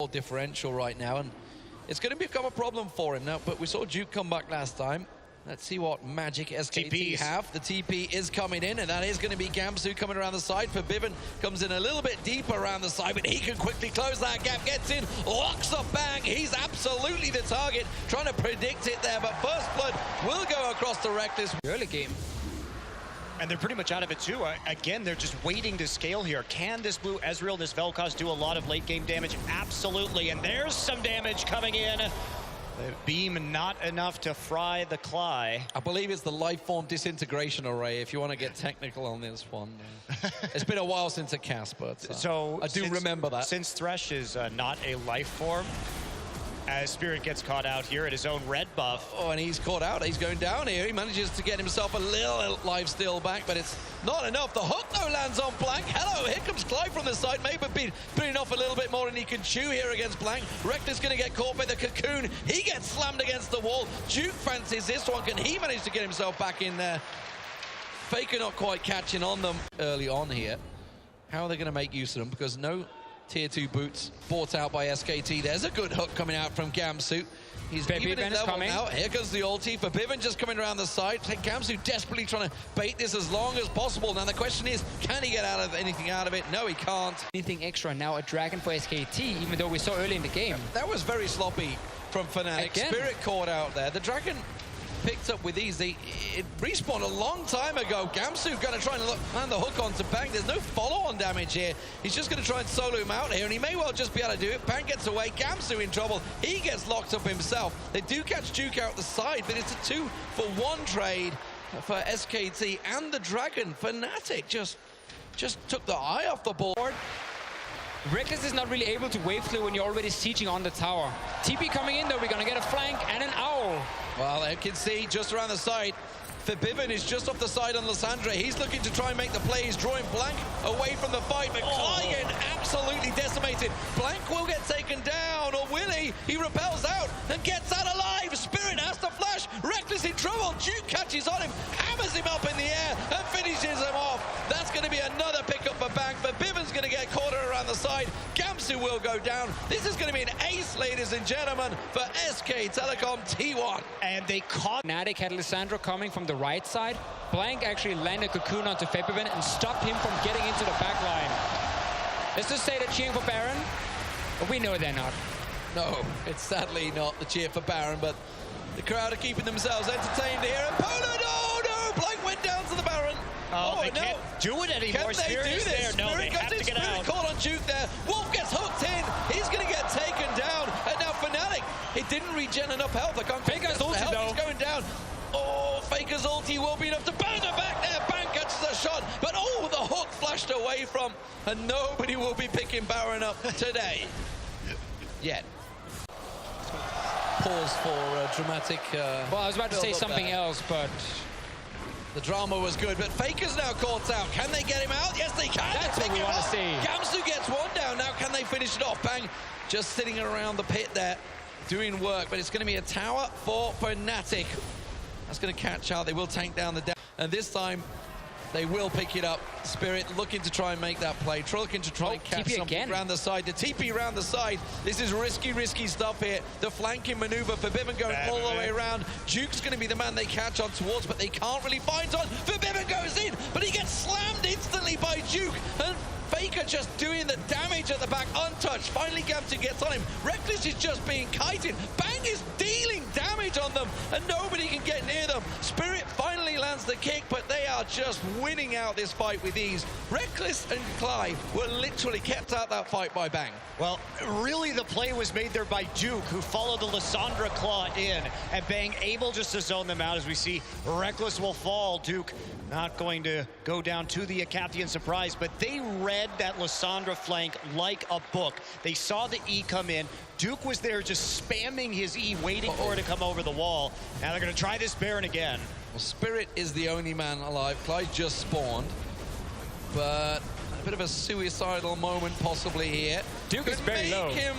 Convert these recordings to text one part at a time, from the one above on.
differential right now, and it's going to become a problem for him now. But we saw Duke come back last time. Let's see what magic SKT have. The TP is coming in, and that is going to be Gamsu coming around the side. Forbidden comes in a little bit deeper around the side, but he can quickly close that gap, gets in, locks up Bang. He's absolutely the target, trying to predict it there, but First Blood will go across the Reckless. Early game. And they're pretty much out of it too. Again, they're just waiting to scale here. Can this blue Ezreal, this Vel'Koz do a lot of late game damage? Absolutely, and there's some damage coming in. The beam not enough to fry the Cly. I believe it's the life form disintegration array, if you want to get technical on this one. It's been a while since it cast, but so I do remember that. Since Thresh is not a life form, as Spirit gets caught out here at his own red buff. Oh, and he's caught out. He's going down here. He manages to get himself a little life steal back, but it's not enough. The hook, though, lands on Blank. Hello, here comes Clive from the side. Maybe putting off a little bit more than he can chew here against Blank. Reckless going to get caught by the cocoon. He gets slammed against the wall. Duke fancies this one. Can he manage to get himself back in there? Faker not quite catching on them early on here. How are they going to make use of them? Because no Tier 2 boots bought out by SKT. There's a good hook coming out from Gamsu. He's even his level now. Here comes the ulti for Bivin just coming around the side. Gamsu desperately trying to bait this as long as possible. Now the question is, can he get anything out of it? No, he can't. Anything extra now, a dragon for SKT, even though we saw early in the game. That was very sloppy from Fnatic. Again. Spirit caught out there. The dragon picked up with ease. It respawned a long time ago. Gamsu going to try and land the hook onto Bang. There's no follow-on damage here. He's just going to try and solo him out here, and he may well just be able to do it. Bang gets away. Gamsu in trouble. He gets locked up himself. They do catch Duke out the side, but it's a 2-for-1 trade for SKT and the Dragon. Fnatic just took the eye off the board. Reckless is not really able to wave clear when you're already sieging on the tower. TP coming in though, we're gonna get a flank and an owl. Well, you can see just around the side, Forbidden is just off the side on Lysandra. He's looking to try and make the play. He's drawing Blank away from the fight, but Cly getting absolutely decimated. Blank will get taken down, or will he? He repels out and gets out alive. Spirit has to flash. Reckless in trouble. Duke catches on him, hammers him up in the air, and finishes him off. That's going to be another pickup for Bang, but Bivens going to get caught around the side. Gamsu will go down. This is going to be an ace, ladies and gentlemen, for SK Telecom T1. And they caught... Fnatic had Lysandra coming from the right side. Blank actually landed Cocoon onto Febivin and stopped him from getting into the back line. Let's just say they're cheering for Baron, but we know they're not. No, it's sadly not the cheer for Baron, but the crowd are keeping themselves entertained here. And Poland, oh no! Blank went down to the Baron. Oh, they can't do it anymore. Can they do this? There. No, they have to get out. Caught on Duke there. Wolf gets hooked in. He's going to get taken down. And now Fnatic, it didn't regen enough health. I can't Faker's ulti though. He's going down. Oh, Faker's ulti will be enough to bang her back there. Bang catches a shot. But oh, the hook flashed away from. And nobody will be picking Baron up today. Yet. Pause for dramatic... well, I was about to say something else, but... The drama was good, but Faker's now caught out. Can they get him out? Yes, they can. That's what we want to see. Gamsu gets one down. Now can they finish it off? Bang, just sitting around the pit there, doing work, but it's going to be a tower for Fnatic. That's going to catch out. They will tank down the down. And this time, they will pick it up. Spirit looking to try and make that play. Looking to try and catch something around the side. The TP around the side. This is risky stuff here. The flanking maneuver for Bivin going all the way around. Duke's going to be the man they catch on towards, but they can't really find on. Bivin goes in, but he gets slammed instantly by Duke. And Faker just doing the damage at the back, untouched. Finally, Gamsu gets on him. Reckless is just being kited. Bang is dealing damage on them, and nobody can get near them. Spirit finally lands the kick, but they are just winning out this fight with ease. Reckless and Cly were literally kept out that fight by Bang. Well, really the play was made there by Duke, who followed the Lysandra Claw in, and Bang able just to zone them out. As we see, Reckless will fall. Duke not going to go down to the Acathian surprise, but they read that Lysandra flank like a book. They saw the E come in. Duke was there just spamming his E, waiting for it to come over the wall. Now they're going to try this Baron again. Well, Spirit is the only man alive. Clyde just spawned, but a bit of a suicidal moment possibly here. Duke is very low. Make him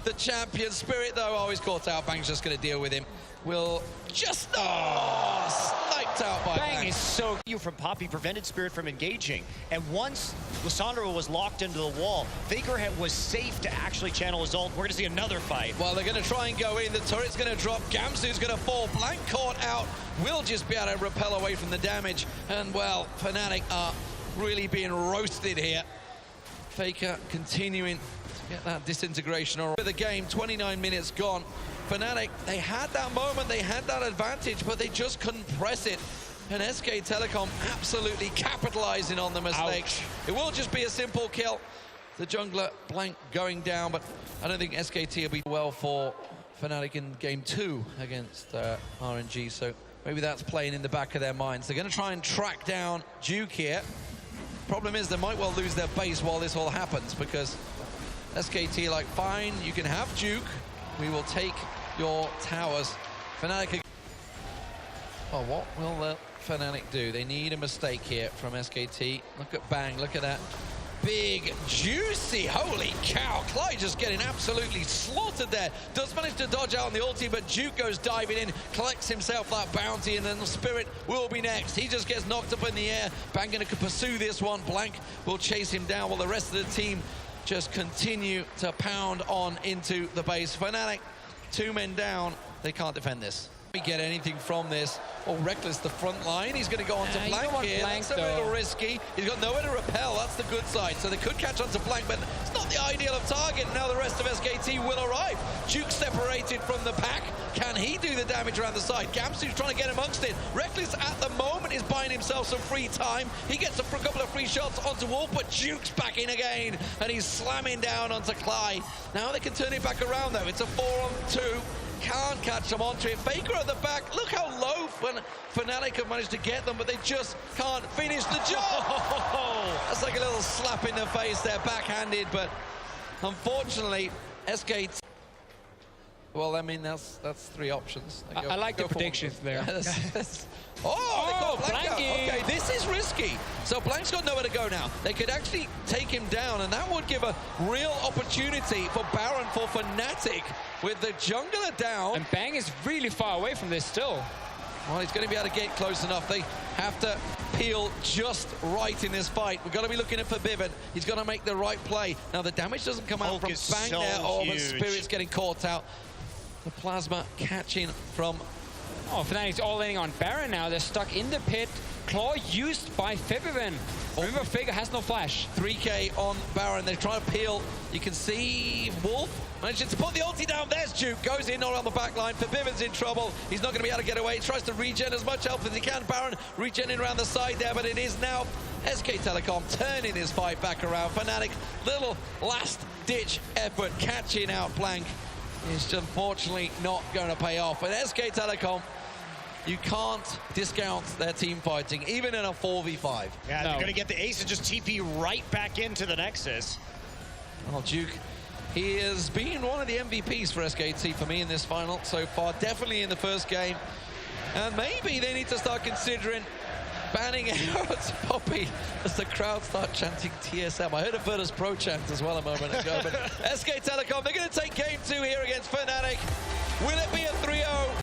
the champion. Spirit, though, always caught out. Bang's just going to deal with him. Will just... Oh, snipe knocked out by Bang Bang. is so you from Poppy prevented Spirit from engaging, and once Lissandra was locked into the wall, Faker was safe to actually channel his ult. We're gonna see another fight. Well, they're gonna try and go in. The turret's gonna drop. Gamsu's gonna fall. Blank caught out. Will just be able to repel away from the damage. And well, Fnatic are really being roasted here. Faker continuing to get that disintegration. The game, 29 minutes gone. Fnatic, they had that moment, they had that advantage, but they just couldn't press it. And SK Telecom absolutely capitalizing on the mistake. Ouch. It will just be a simple kill. The jungler Blank going down, but I don't think SKT will be well for Fnatic in game 2 against RNG, so maybe that's playing in the back of their minds. They're going to try and track down Duke here. Problem is they might well lose their base while this all happens, because SKT like, fine, you can have Duke, we will take your towers. Fnatic. Oh, what will the Fnatic do? They need a mistake here from SKT. Look at Bang, look at that. Big, juicy, holy cow. Clyde just getting absolutely slaughtered there. Does manage to dodge out on the ulti, but Duke goes diving in, collects himself that bounty, and then the Spirit will be next. He just gets knocked up in the air. Bang gonna pursue this one. Blank will chase him down while the rest of the team just continue to pound on into the base. Fnatic, 2 men down. They can't defend this. We get anything from this. Oh, Reckless, the front line. He's going to go on to Blank here. Blank, that's a little risky. He's got nowhere to repel. That's the good side. So they could catch on to Blank, but it's not the ideal of target. Now the rest of SKT will arrive. Duke separated from the pack. Can he do the damage around the side? Gamsu's trying to get amongst it. Reckless at the moment is buying himself some free time. He gets a couple of free shots onto Wolf, but Duke's back in again, and he's slamming down onto Clyde. Now they can turn it back around, though. It's a 4-on-2. Can't catch them onto it. Faker at the back. Look how low Fnatic have managed to get them, but they just can't finish the job. That's like a little slap in the face there, backhanded, but unfortunately, SKT. Well, I mean, that's 3 options. I like the predictions there. Oh, they got Blank out. Blanky. Okay, this is risky. So Blank's got nowhere to go now. They could actually take him down, and that would give a real opportunity for Baron for Fnatic with the jungler down. And Bang is really far away from this still. Well, he's going to be able to get close enough. They have to peel just right in this fight. We've got to be looking at Forbidden. He's got to make the right play. Now, the damage doesn't come out from Bang so there. Oh, but huge. Spirit's getting caught out. The plasma catching from... Oh, Fnatic's all in on Baron now. They're stuck in the pit. Claw used by Febiven. Remember, Faker has no flash. 3K on Baron. They're trying to peel. You can see Wolf manages to put the ulti down. There's Duke. Goes in around the back line. Forbidden's in trouble. He's not going to be able to get away. He tries to regen as much help as he can. Baron regenerating around the side there, but it is now SK Telecom turning his fight back around. Fnatic, little last-ditch effort catching out Blank. It's unfortunately not going to pay off. But SK Telecom, you can't discount their team fighting, even in a 4v5. Yeah, they're going to get the ace and just TP right back into the Nexus. Well, Duke, he has been one of the MVPs for SKT for me in this final so far, definitely in the first game. And maybe they need to start considering banning out Poppy as the crowd start chanting TSM. I heard a Virtus Pro chant as well a moment ago, but SK Telecom, they're going to take game 2 here against Fnatic. Will it be a 3-0?